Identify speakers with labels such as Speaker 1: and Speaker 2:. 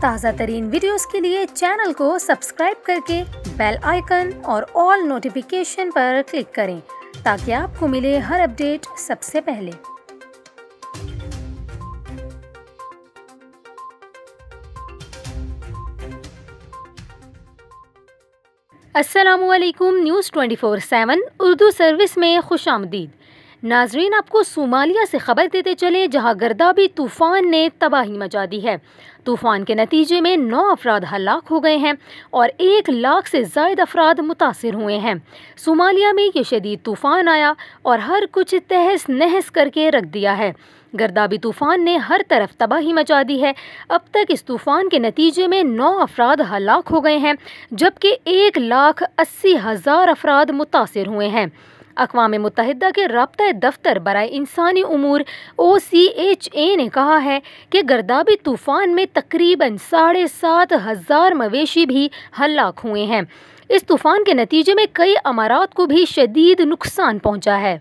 Speaker 1: ताज़ा तरीन वीडियोस के लिए चैनल को सब्सक्राइब करके बेल आइकन और ऑल नोटिफिकेशन पर क्लिक करें ताकि आपको मिले हर अपडेट सबसे पहले। अस्सलामुअलैकुम। न्यूज़ 24/7 उर्दू सर्विस में खुशामदीद। नाजरीन, आपको सोमालिया से खबर देते चले जहां गर्दाबी तूफ़ान ने तबाही मचा दी है। तूफ़ान के नतीजे में 9 अफराद हलाक हो गए हैं और 1 लाख से ज़ायद अफराद मुतासिर हुए हैं। सोमालिया में ये शदीद तूफ़ान आया और हर कुछ तहस नहस करके रख दिया है। गर्दाबी तूफ़ान ने हर तरफ तबाही मचा दी है। अब तक इस तूफ़ान के नतीजे में 9 अफराद हलाक हो गए हैं जबकि 1,80,000 अफराद मुतासिर हुए हैं। अक़वाम मुत्तहिदा के राब्ता दफ्तर बराए इंसानी उमूर OCHA ने कहा है कि गर्दाबी तूफ़ान में तकरीबन 7,500 मवेशी भी हलाक हुए हैं। इस तूफ़ान के नतीजे में कई अमारात को भी शदीद नुकसान पहुँचा है।